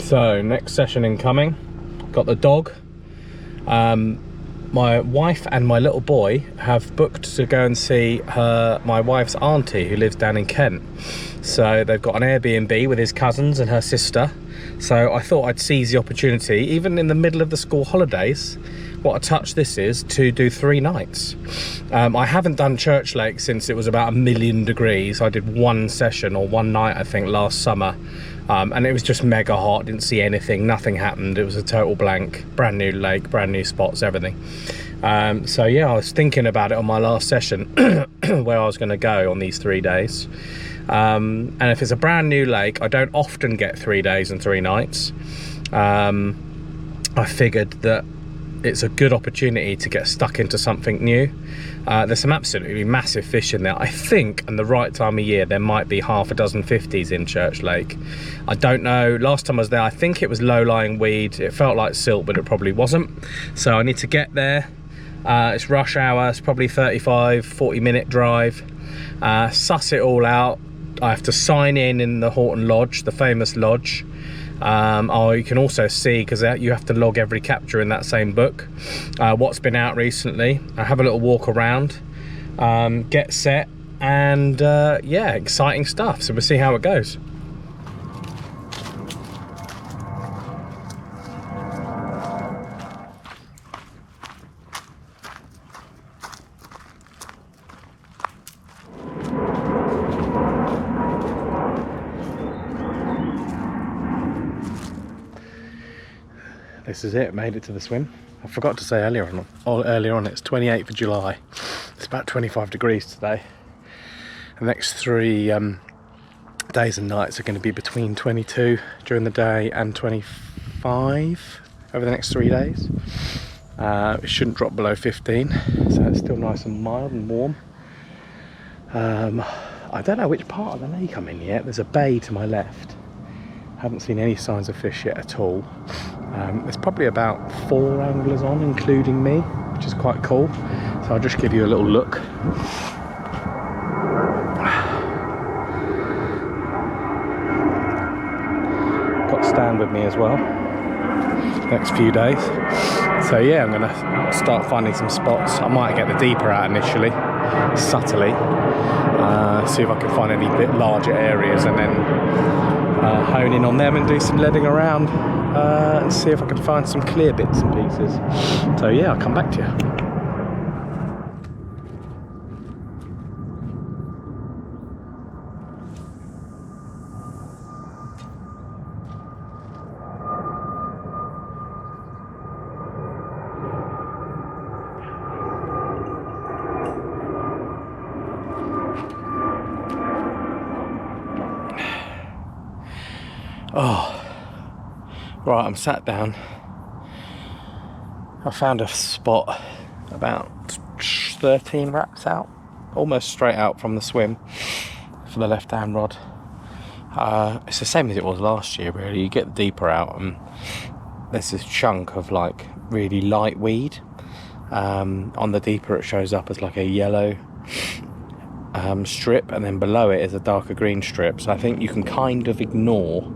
So next session incoming. Got the dog. My wife and my little boy have booked to go and see my wife's auntie who lives down in Kent. So they've got an Airbnb with his cousins and her sister. So I thought I'd seize the opportunity, even in the middle of the school holidays, what a touch this is, to do 3 nights. I haven't done Church Lake since it was about 1,000,000 degrees. I did one session or one night, I think, last summer. And it was just mega hot, didn't see anything, nothing happened. It was a total blank, brand new lake, brand new spots, everything. So yeah, I was thinking about it on my last session, where I was gonna go on these 3 days. And if it's a brand new lake, I don't often get 3 days and 3 nights. I figured that it's a good opportunity to get stuck into something new. There's some absolutely massive fish in there. I think in the right time of year there might be half a dozen 50s in Church Lake. I don't know, last time I was there I think it was low-lying weed. It felt like silt, but it probably wasn't. So I need to get there. It's rush hour, it's probably 35-40 minute drive. Suss it all out. I have to sign in the Horton Lodge, the famous lodge. You can also see, because you have to log every capture in that same book, what's been out recently. I have a little walk around, get set, and yeah, exciting stuff. So we'll see how it goes. This is it, made it to the swim. I forgot to say earlier on it's 28th of July. It's about 25 degrees today. The next 3 days and nights are going to be between 22 during the day and 25 over the next 3 days. It shouldn't drop below 15, so it's still nice and mild and warm. I don't know which part of the lake I'm in yet. There's a bay to my left. Haven't seen any signs of fish yet at all. There's probably about 4 anglers on, including me, which is quite cool. So I'll just give you a little look. Got Stan with me as well, next few days. So yeah, I'm gonna start finding some spots. I might get the deeper out initially, subtly, see if I can find any bit larger areas, and then hone in on them and do some leading around, and see if I can find some clear bits and pieces. So yeah, I'll come back to you. Oh, right, I'm sat down. I found a spot about 13 wraps out, almost straight out from the swim for the left-hand rod. It's the same as it was last year, really. You get the deeper out and there's this chunk of like really light weed. On the deeper it shows up as like a yellow strip, and then below it is a darker green strip. So I think you can kind of ignore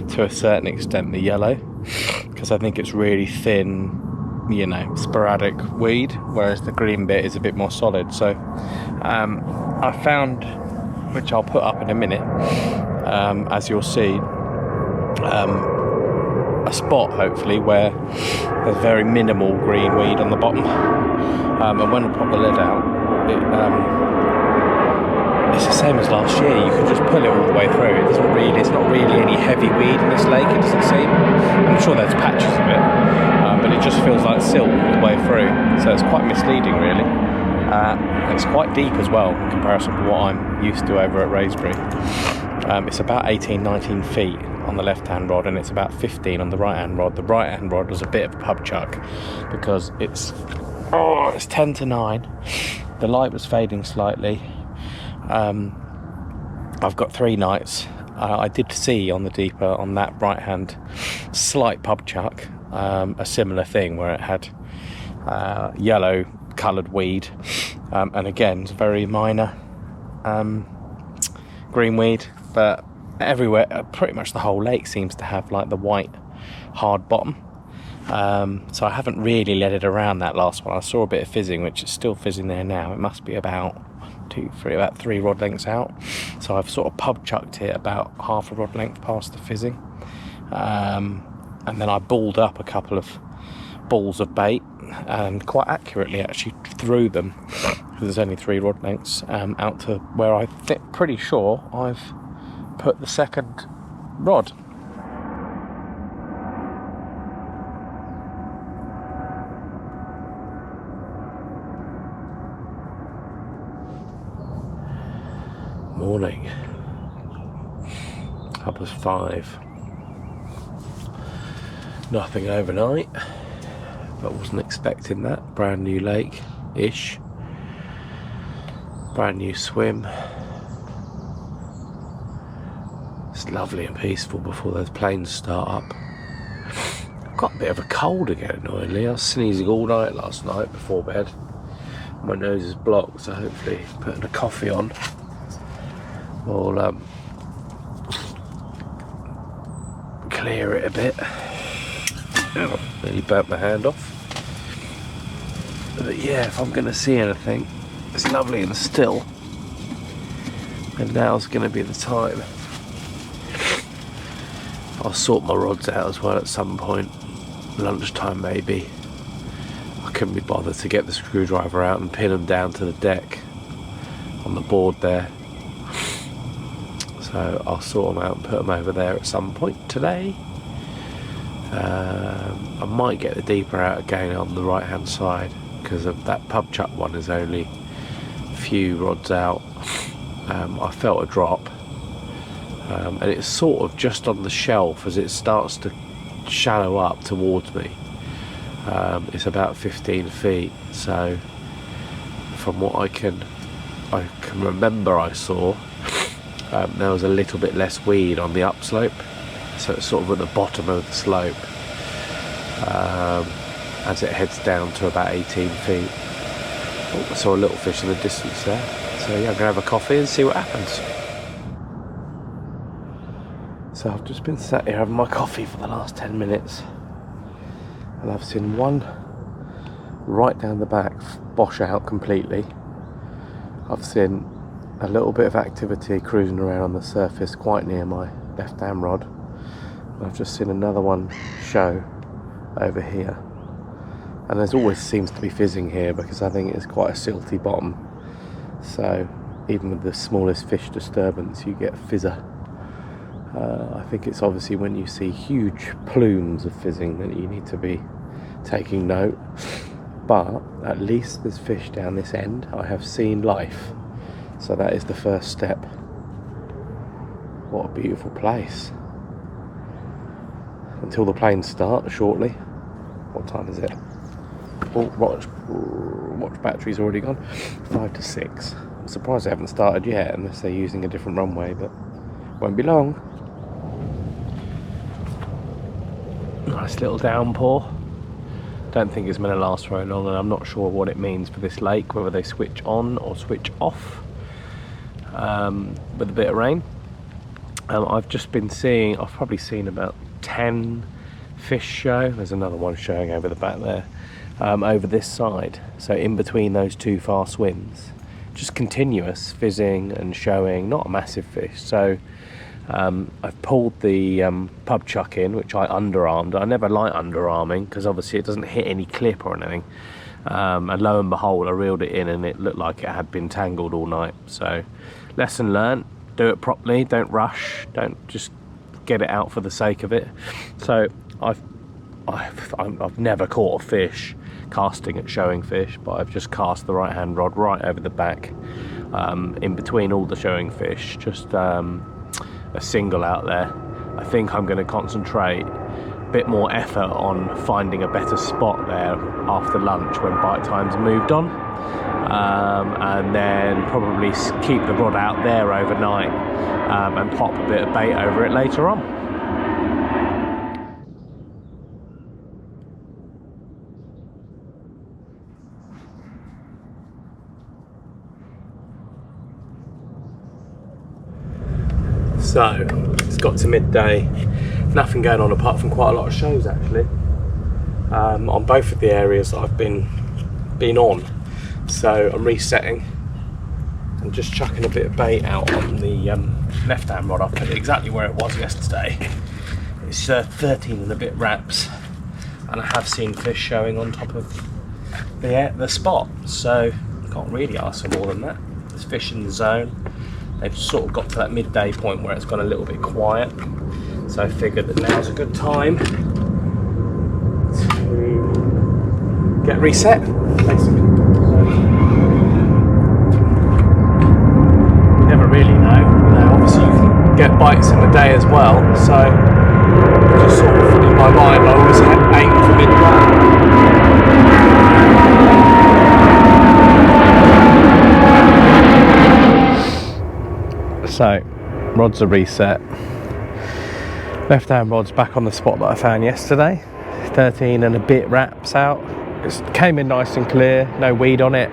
to a certain extent the yellow, because I think it's really thin, you know, sporadic weed, whereas the green bit is a bit more solid. So I found, which I'll put up in a minute, as you'll see, a spot hopefully where there's very minimal green weed on the bottom, and when I pop the lid out, it's the same as last year. You can just pull it all the way through. It's not really any heavy weed in this lake, it doesn't seem. I'm sure there's patches of it, but it just feels like silt all the way through. So it's quite misleading, really. It's quite deep as well in comparison to what I'm used to over at Raysbury. It's about 18-19 feet on the left-hand rod, and it's about 15 on the right-hand rod. The right-hand rod was a bit of a pub chuck because it's 10 to 9. The light was fading slightly. I've got 3 nights. I did see on the deeper, on that right hand slight pub chuck, a similar thing where it had yellow coloured weed, and again it's very minor green weed, but everywhere, pretty much the whole lake seems to have like the white hard bottom. So I haven't really let it around that last one. I saw a bit of fizzing, which is still fizzing there now. It must be about about 3 rod lengths out. So I've sort of pub chucked it about half a rod length past the fizzing. And then I balled up a couple of balls of bait, and quite accurately actually threw them, because there's only 3 rod lengths, out to where I think, pretty sure I've put the second rod. Morning. 5:30. Nothing overnight, but wasn't expecting that. Brand new lake-ish. Brand new swim. It's lovely and peaceful before those planes start up. I've got a bit of a cold again, annoyingly. I was sneezing all night last night before bed. My nose is blocked, so hopefully putting a coffee on will clear it a bit. Oh, nearly burnt my hand off. But yeah, if I'm going to see anything, it's lovely and still, and now's going to be the time. I'll sort my rods out as well at some point, lunchtime maybe. I couldn't be bothered to get the screwdriver out and pin them down to the deck on the board there. So I'll sort them out and put them over there at some point today. I might get the deeper out again on the right hand side, because of that pub chuck one is only a few rods out. I felt a drop, and it's sort of just on the shelf as it starts to shallow up towards me. It's about 15 feet, so from what I can remember I saw, there was a little bit less weed on the upslope, so it's sort of at the bottom of the slope as it heads down to about 18 feet. Oh, I saw a little fish in the distance there, so yeah, I'm gonna have a coffee and see what happens. So I've just been sat here having my coffee for the last 10 minutes, and I've seen one right down the back bosh out completely. I've seen a little bit of activity cruising around on the surface quite near my left hand rod. And I've just seen another one show over here. And there's always seems to be fizzing here, because I think it's quite a silty bottom. So even with the smallest fish disturbance, you get fizzer. I think it's obviously when you see huge plumes of fizzing that you need to be taking note. But at least there's fish down this end. I have seen life. So that is the first step. What a beautiful place. Until the planes start shortly. What time is it? Oh, watch battery's already gone. 5 to 6. I'm surprised they haven't started yet, unless they're using a different runway, but won't be long. Nice little downpour. Don't think it's going to last very long, and I'm not sure what it means for this lake, whether they switch on or switch off with a bit of rain. I've just been seeing, I've probably seen about 10 fish show. There's another one showing over the back there, over this side, so in between those two fast winds, just continuous fizzing and showing, not a massive fish. So I've pulled the pub chuck in, which I underarmed. I never like underarming, because obviously it doesn't hit any clip or anything, and lo and behold, I reeled it in and it looked like it had been tangled all night. So lesson learned, do it properly, don't rush, don't just get it out for the sake of it. So I've never caught a fish casting at showing fish, but I've just cast the right hand rod right over the back, in between all the showing fish, just a single out there. I think I'm going to concentrate a bit more effort on finding a better spot there after lunch when bite time's moved on, and then probably keep the rod out there overnight, and pop a bit of bait over it later on. So it's got to midday, nothing going on apart from quite a lot of shows actually, on both of the areas that I've been on. So I'm resetting and just chucking a bit of bait out on the left hand rod. I'll put it exactly where it was yesterday. It's 13 and a bit wraps, and I have seen fish showing on top of the spot, so can't really ask for more than that. There's fish in the zone. They've sort of got to that midday point where it's gone a little bit quiet, so I figured that now's a good time to get reset, basically. You never really know. Obviously you can get bites in the day as well, so just sort of in my mind I always aim for midday. So, rods are reset. Left hand rod's back on the spot that I found yesterday. 13 and a bit wraps out. It came in nice and clear, no weed on it.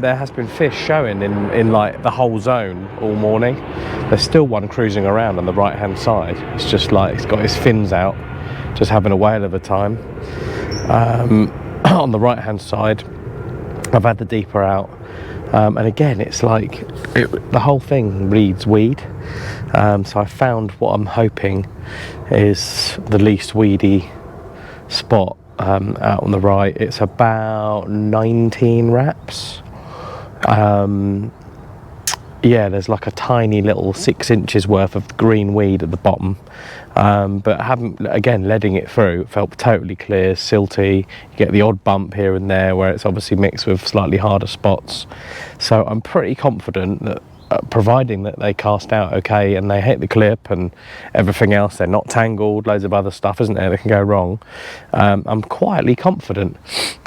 There has been fish showing in like the whole zone all morning. There's still one cruising around on the right hand side. It's just like it's got his fins out, just having a whale of a time. On the right hand side I've had the deeper out. And again, it's like the whole thing reads weed. So I found what I'm hoping is the least weedy spot out on the right. It's about 19 wraps. Yeah, there's like a tiny little 6 inches worth of green weed at the bottom. But again, leading it through, it felt totally clear, silty. You get the odd bump here and there where it's obviously mixed with slightly harder spots. So I'm pretty confident that providing that they cast out okay and they hit the clip and everything else, they're not tangled, loads of other stuff, isn't there, that can go wrong. I'm quietly confident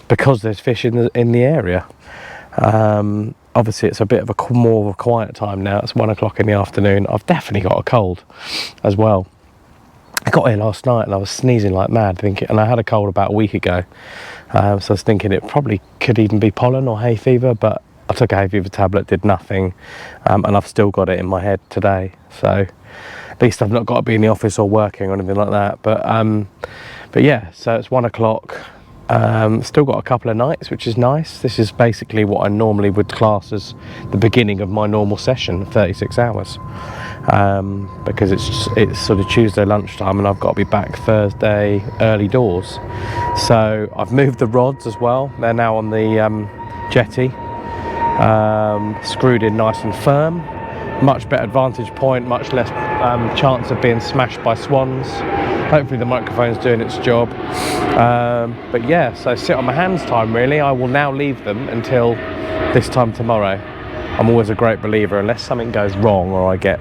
because there's fish in the area. Obviously it's a bit of more of a quiet time now. It's 1 o'clock in the afternoon. I've definitely got a cold as well. I got here last night and I was sneezing like mad, and I had a cold about a week ago. So I was thinking it probably could even be pollen or hay fever, but I took a hay fever tablet, did nothing, and I've still got it in my head today. So at least I've not got to be in the office or working or anything like that. But yeah, so it's 1 o'clock. Still got a couple of nights, which is nice. This is basically what I normally would class as the beginning of my normal session, 36 hours, because it's sort of Tuesday lunchtime and I've got to be back Thursday early doors. So I've moved the rods as well. They're now on the jetty, screwed in nice and firm. Much better vantage point, much less chance of being smashed by swans. Hopefully the microphone's doing its job. But yeah, so sit on my hands time really. I will now leave them until this time tomorrow. I'm always a great believer, unless something goes wrong or I get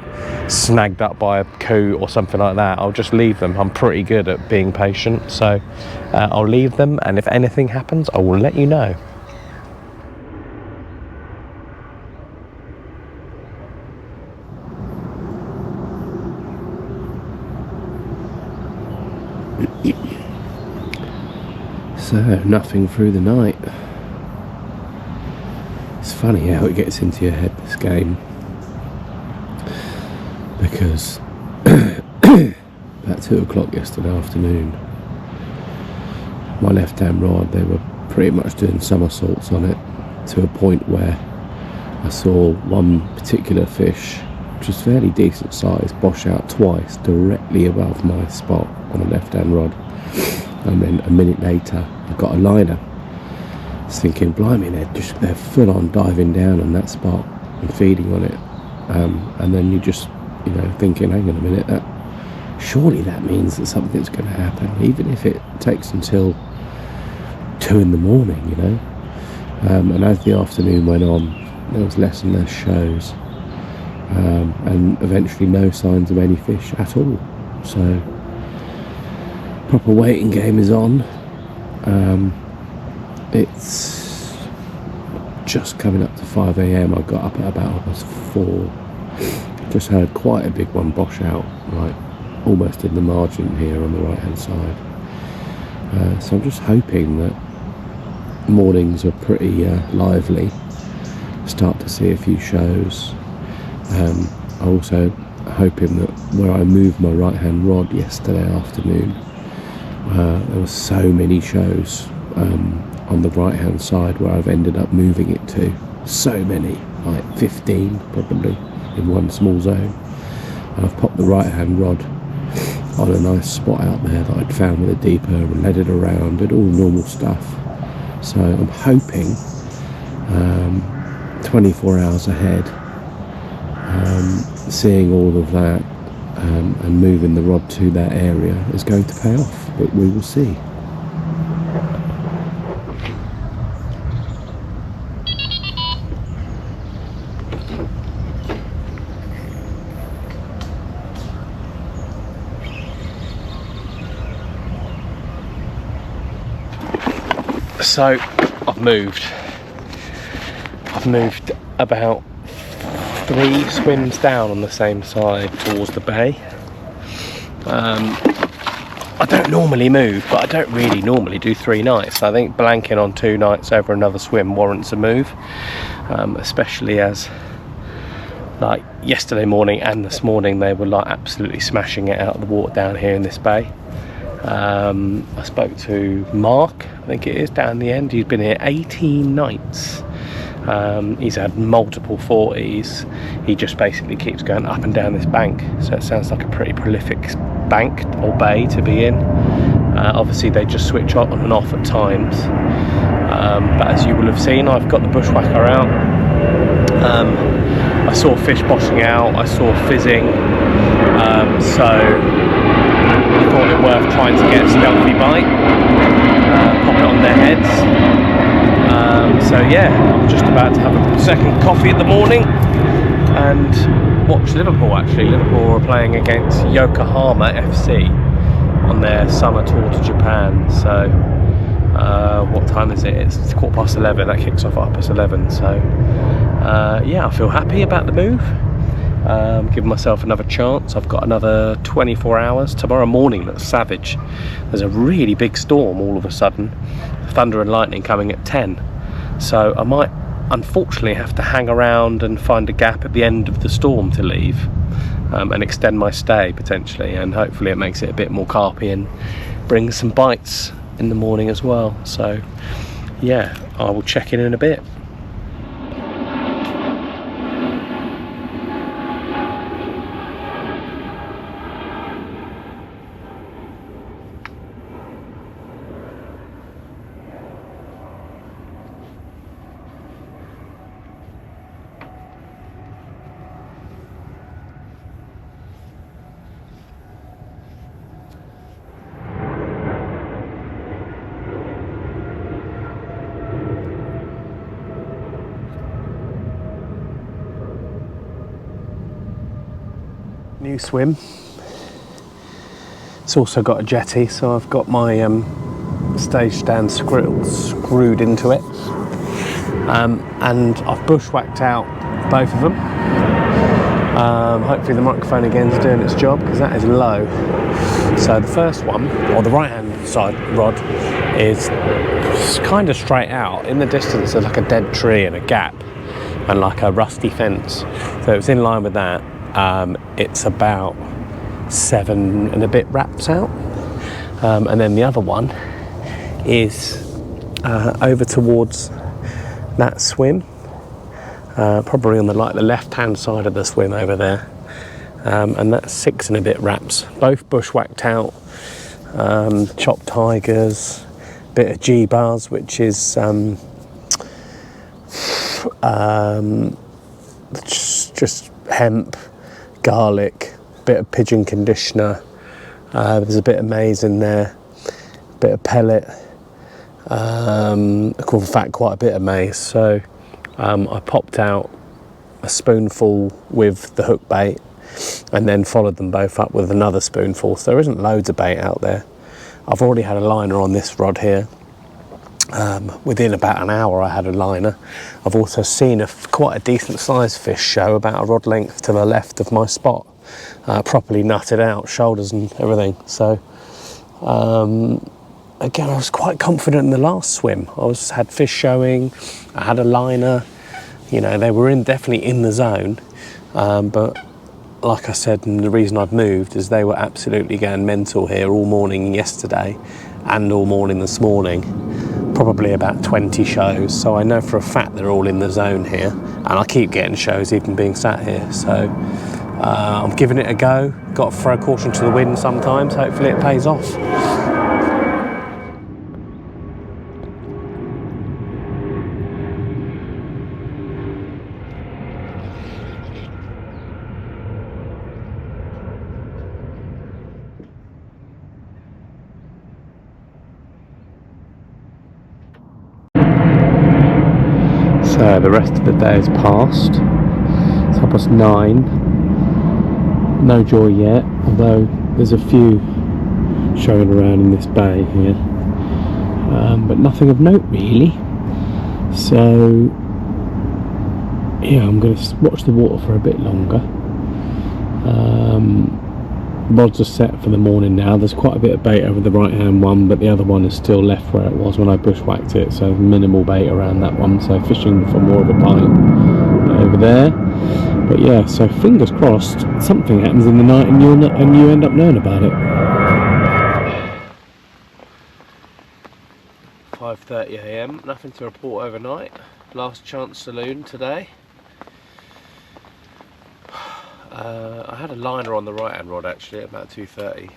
snagged up by a coup or something like that, I'll just leave them. I'm pretty good at being patient, so I'll leave them, and if anything happens, I will let you know. So, nothing through the night. It's funny how it gets into your head, this game, because about 2 o'clock yesterday afternoon, my left hand rod, they were pretty much doing somersaults on it to a point where I saw one particular fish, which was fairly decent size, bosh out twice directly above my spot on the left hand rod. And then a minute later I got a liner. I was thinking, blimey, they're full on diving down on that spot and feeding on it, and then you just thinking, hang on a minute, surely that means that something's going to happen, even if it takes until 2 in the morning, and as the afternoon went on, there was less and less shows, and eventually no signs of any fish at all. So proper waiting game is on. It's just coming up to 5 AM. I got up at about 4. Just heard quite a big one bosh out, right, almost in the margin here on the right hand side. So I'm just hoping that mornings are pretty lively. Start to see a few shows. I also hoping that where I moved my right hand rod yesterday afternoon, there were so many shows on the right hand side where I've ended up moving it to. So many, like 15 probably in one small zone. And I've popped the right hand rod on a nice spot out there that I'd found with a deeper and led it around, did all normal stuff. So I'm hoping 24 hours ahead, seeing all of that and moving the rod to that area is going to pay off, but we will see. So I've moved about 3 swims down on the same side towards the bay. I don't normally move, but I don't really normally do 3 nights. I think blanking on 2 nights over another swim warrants a move, especially as like yesterday morning and this morning they were like absolutely smashing it out of the water down here in this bay. I spoke to Mark, I think it is, down the end. He's been here 18 nights. He's had multiple 40s. He just basically keeps going up and down this bank, so it sounds like a pretty prolific bank or bay to be in. Obviously they just switch on and off at times, but as you will have seen, I've got the bushwhacker out. I saw fish boshing out, I saw fizzing, so I thought it worth trying to get a stealthy bite, pop it on their heads. So yeah, I'm just about to have a second coffee in the morning and watch Liverpool. Actually, Liverpool are playing against Yokohama FC on their summer tour to Japan. So what time is it? It's 11:15. That kicks off at 11:30. So yeah, I feel happy about the move. Giving myself another chance. I've got another 24 hours. Tomorrow morning looks savage. There's a really big storm all of a sudden. Thunder and lightning coming at 10. So I might unfortunately have to hang around and find a gap at the end of the storm to leave, and extend my stay potentially, and hopefully it makes it a bit more carpy and brings some bites in the morning as well. So yeah, I will check in a bit. New swim. It's also got a jetty, so I've got my stage stand screwed into it, and I've bushwhacked out both of them. Hopefully the microphone again is doing its job, because that is low. So the first one, or the right hand side rod, is kind of straight out. In the distance there's like a dead tree and a gap and like a rusty fence, so it's in line with that. It's about 7 and a bit wraps out, and then the other one is over towards that swim, probably on the left hand side of the swim over there, and that's 6 and a bit wraps, both bushwhacked out, chopped tigers, bit of G-bars, which is just hemp, garlic, bit of pigeon conditioner, there's a bit of maize in there, bit of pellet, in fact quite a bit of maize. So I popped out a spoonful with the hook bait and then followed them both up with another spoonful. So there isn't loads of bait out there. I've already had a liner on this rod here. Within about an hour I had a liner. I've also seen quite a decent sized fish show about a rod length to the left of my spot, properly nutted out, shoulders and everything. So again, I was quite confident in the last swim. I had fish showing, I had a liner, you know, they were definitely in the zone, but like I said, and the reason I've moved is they were absolutely going mental here all morning yesterday and all morning this morning. Probably about 20 shows, so I know for a fact they're all in the zone here, and I keep getting shows even being sat here, so I'm giving it a go. Got to throw caution to the wind sometimes, hopefully it pays off. So the rest of the day has passed. It's 9:30. No joy yet, although there's a few showing around in this bay here, but nothing of note really. So yeah, I'm going to watch the water for a bit longer. Rods are set for the morning now. There's quite a bit of bait over the right hand one, but the other one is still left where it was when I bushwhacked it, so minimal bait around that one, so fishing for more of a bite over there. But yeah, so fingers crossed something happens in the night and you end up knowing about it. 5:30 AM, nothing to report overnight. Last chance saloon today. I had a liner on the right hand rod actually at about 2:30,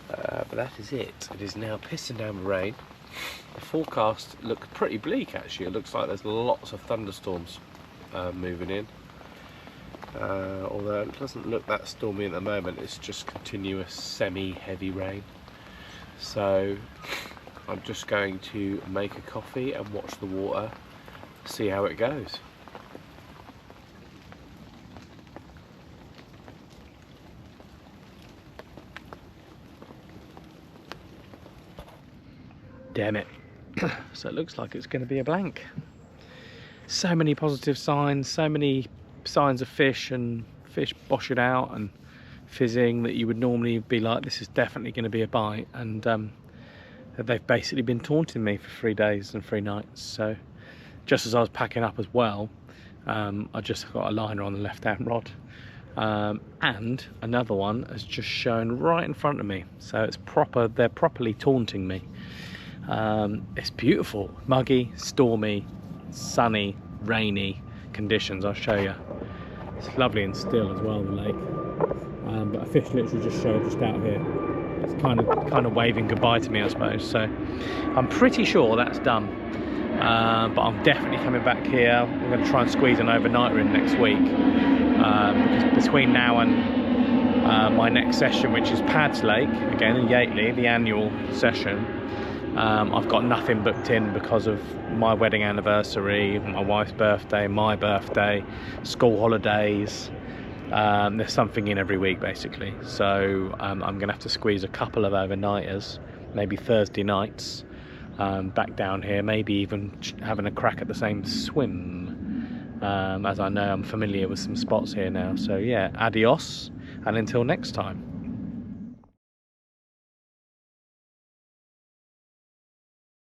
but that is it. It is now pissing down with rain. The forecast looks pretty bleak actually. It looks like there's lots of thunderstorms moving in, although it doesn't look that stormy at the moment. It's just continuous semi-heavy rain. So I'm just going to make a coffee and watch the water, see how it goes. Damn it. So it looks like it's going to be a blank. So many positive signs, so many signs of fish and fish boshing out and fizzing that you would normally be like, this is definitely going to be a bite, and they've basically been taunting me for 3 days and 3 nights. So just as I was packing up as well, I just got a liner on the left hand rod, and another one has just shown right in front of me, so it's proper, they're properly taunting me. It's beautiful, muggy, stormy, sunny, rainy conditions. I'll show you. It's lovely and still as well, the lake. But a fish literally just showed just out here. It's kind of waving goodbye to me, I suppose. So I'm pretty sure that's done. But I'm definitely coming back here. We're going to try and squeeze an overnighter in next week, because between now and my next session, which is Pads Lake again in Yateley, the annual session, I've got nothing booked in because of my wedding anniversary, my wife's birthday, my birthday, school holidays. There's something in every week basically, so I'm going to have to squeeze a couple of overnighters, maybe Thursday nights, back down here, maybe even having a crack at the same swim, as I know I'm familiar with some spots here now. So yeah, adios, and until next time.